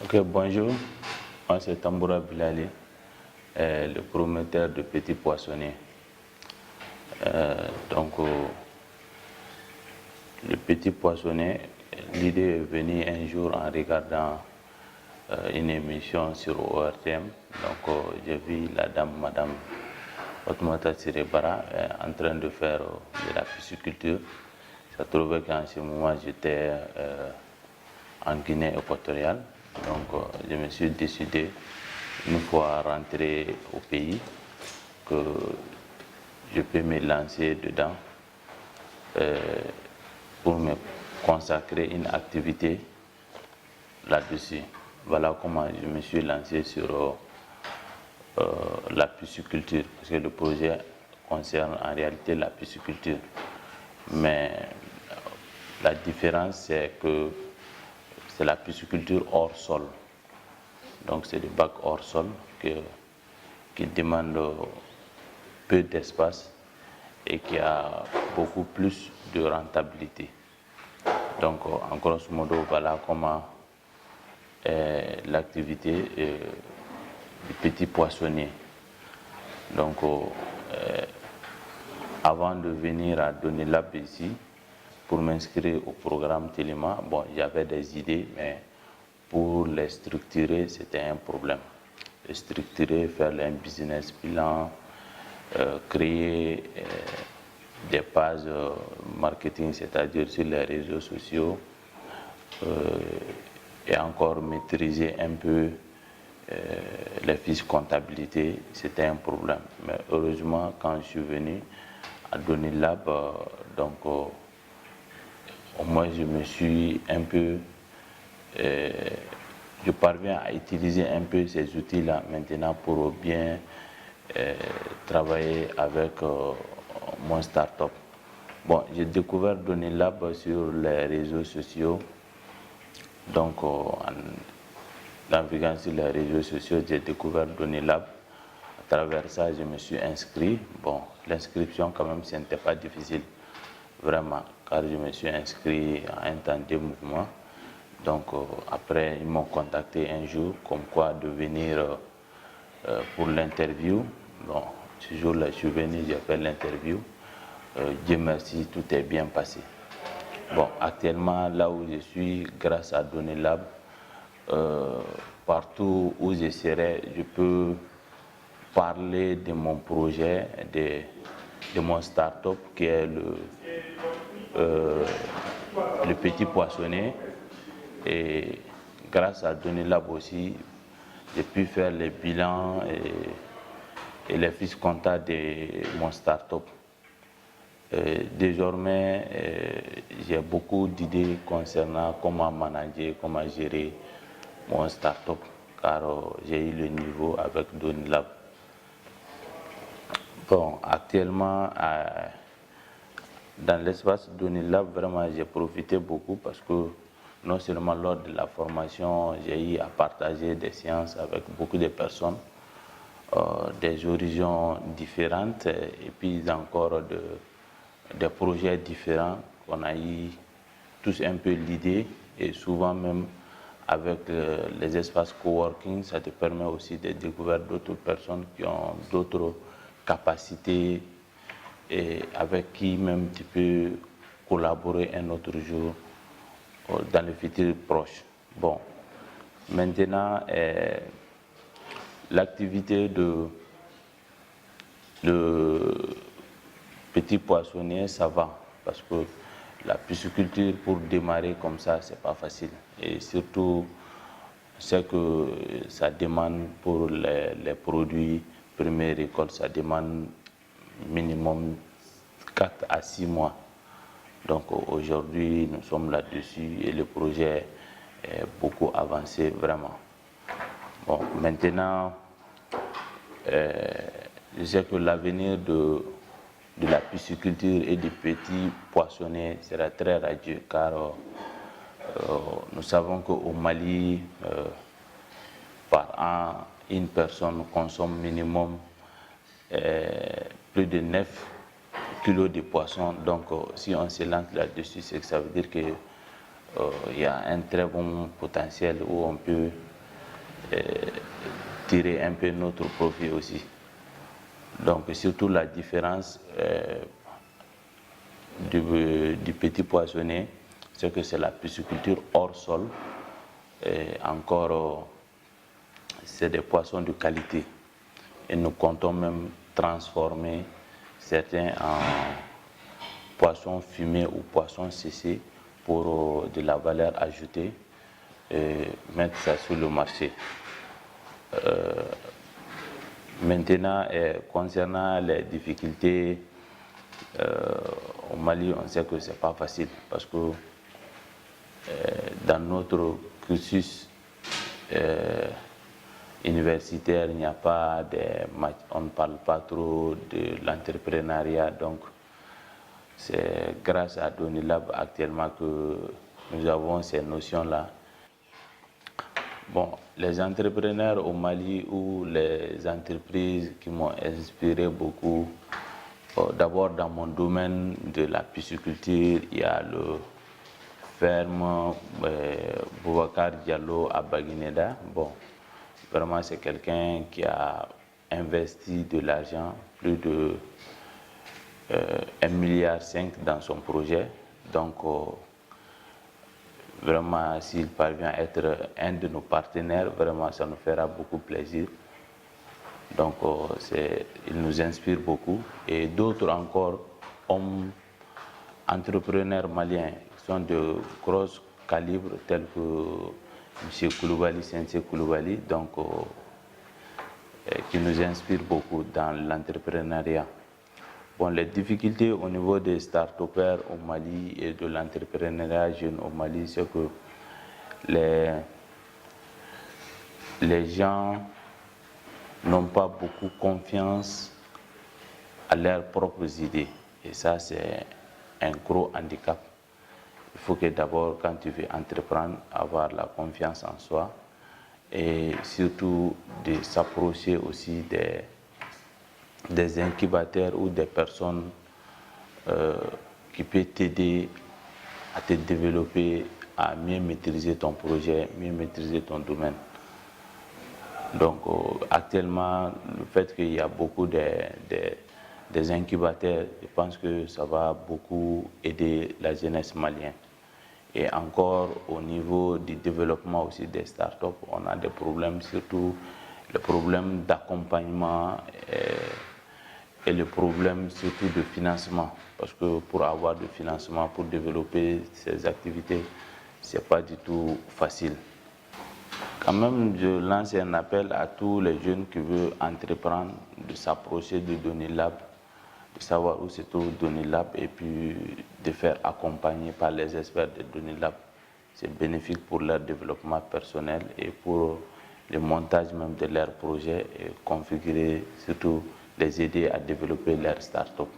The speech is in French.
Ok, bonjour. Moi, c'est Tamboura Bilali, le promoteur de petits poissonniers. Le petit poissonnier, l'idée est venue un jour en regardant une émission sur ORTM. J'ai vu la dame, Madame Fatoumata Sirebara, en train de faire de la pisciculture. Ça trouvait qu'en ce moment, j'étais en Guinée équatoriale. Je me suis décidé, une fois rentré au pays, que je peux me lancer dedans pour me consacrer une activité là-dessus. Voilà comment je me suis lancé sur la pisciculture, parce que le projet concerne en réalité la pisciculture. Mais la différence, c'est que c'est la pisciculture hors sol. Donc c'est des bacs hors sol qui demandent peu d'espace et qui a beaucoup plus de rentabilité. Donc en grosso modo, voilà comment est l'activité du petit poissonnier. Donc avant de venir à Donelab ici, pour m'inscrire au programme Téléma, bon, j'avais des idées, mais pour les structurer, c'était un problème. Les structurer, faire un business plan, créer des pages marketing, c'est-à-dire sur les réseaux sociaux, et encore maîtriser un peu les fiches comptabilité, c'était un problème. Mais heureusement, quand je suis venu à Donelab, au moins je me suis un peu, je parviens à utiliser un peu ces outils-là maintenant pour bien travailler avec mon start-up. Bon, j'ai découvert Donelab sur les réseaux sociaux. Donc, en naviguant sur les réseaux sociaux, j'ai découvert Donelab. À travers ça, je me suis inscrit. Bon, l'inscription, quand même, ce n'était pas difficile, vraiment, car je me suis inscrit à un temps de mouvement. Donc, après, ils m'ont contacté un jour, comme quoi de venir pour l'interview. Bon, ce jour-là, je suis venu, j'ai fait l'interview. Dieu merci, tout est bien passé. Bon, actuellement, là où je suis, grâce à Donelab, partout où je serai, je peux parler de mon projet, de mon start-up qui est le petit poissonnier. Et grâce à Donelab aussi, j'ai pu faire les bilans et les fiches comptables de mon start-up. Désormais, j'ai beaucoup d'idées concernant comment manager, comment gérer mon start-up, car j'ai eu le niveau avec Donelab. Bon, actuellement, dans l'espace Donelab, vraiment, j'ai profité beaucoup parce que non seulement lors de la formation, j'ai eu à partager des séances avec beaucoup de personnes, des horizons différentes et puis encore des projets différents qu'on a eu tous un peu l'idée et souvent même avec les espaces coworking, ça te permet aussi de découvrir d'autres personnes qui ont d'autres capacités et avec qui même tu peux collaborer un autre jour dans le futur proche. Bon, maintenant, l'activité de petit poissonnier, ça va, parce que la pisciculture, pour démarrer comme ça, c'est pas facile. Et surtout, c'est que ça demande pour les produits première récolte, ça demande minimum 4 à 6 mois. Donc aujourd'hui, nous sommes là-dessus et le projet est beaucoup avancé, vraiment. Bon, maintenant, je sais que l'avenir de la pisciculture et des petits poissonniers sera très radieux, car nous savons qu'au Mali, par an, une personne consomme minimum plus de 9 kilos de poissons. Donc, si on se lance là-dessus, c'est que ça veut dire qu'il y a un très bon potentiel où on peut tirer un peu notre profit aussi. Donc surtout la différence du petit poissonnier, c'est que c'est la pisciculture hors sol, et encore c'est des poissons de qualité. Et nous comptons même transformer certains en poissons fumés ou poissons séchés pour de la valeur ajoutée et mettre ça sur le marché. Maintenant, concernant les difficultés au Mali, on sait que ce n'est pas facile parce que dans notre cursus universitaire, il n'y a pas on ne parle pas trop de l'entrepreneuriat, donc c'est grâce à Donilab actuellement que nous avons ces notions-là. Bon, les entrepreneurs au Mali ou les entreprises qui m'ont inspiré beaucoup, d'abord dans mon domaine de la pisciculture, il y a le ferme Boubacar Diallo à Baguineda. Bon, vraiment c'est quelqu'un qui a investi de l'argent, plus de 1,5 milliard dans son projet. Donc, vraiment, s'il parvient à être un de nos partenaires, vraiment, ça nous fera beaucoup plaisir. Donc, il nous inspire beaucoup. Et d'autres encore, hommes entrepreneurs maliens, qui sont de gros calibre, tels que M. Koulibaly, Sensei Koulibaly, donc, qui nous inspirent beaucoup dans l'entrepreneuriat. Bon, les difficultés au niveau des start-upers au Mali et de l'entrepreneuriat jeune au Mali, c'est que les gens n'ont pas beaucoup confiance à leurs propres idées. Et ça, c'est un gros handicap. Il faut que d'abord, quand tu veux entreprendre, avoir la confiance en soi et surtout de s'approcher aussi des incubateurs ou des personnes qui peuvent t'aider à te développer, à mieux maîtriser ton projet, mieux maîtriser ton domaine. Donc actuellement, le fait qu'il y a beaucoup des incubateurs, je pense que ça va beaucoup aider la jeunesse malienne. Et encore au niveau du développement aussi des startups, on a des problèmes, surtout le problème d'accompagnement et le problème surtout de financement. Parce que pour avoir du financement, pour développer ces activités, ce n'est pas du tout facile. Quand même, je lance un appel à tous les jeunes qui veulent entreprendre, de s'approcher de Donilab, de savoir où se trouve Donilab et puis de faire accompagner par les experts de Donilab. C'est bénéfique pour leur développement personnel et pour le montage même de leurs projets et configurer, surtout les aider à développer leur start-up.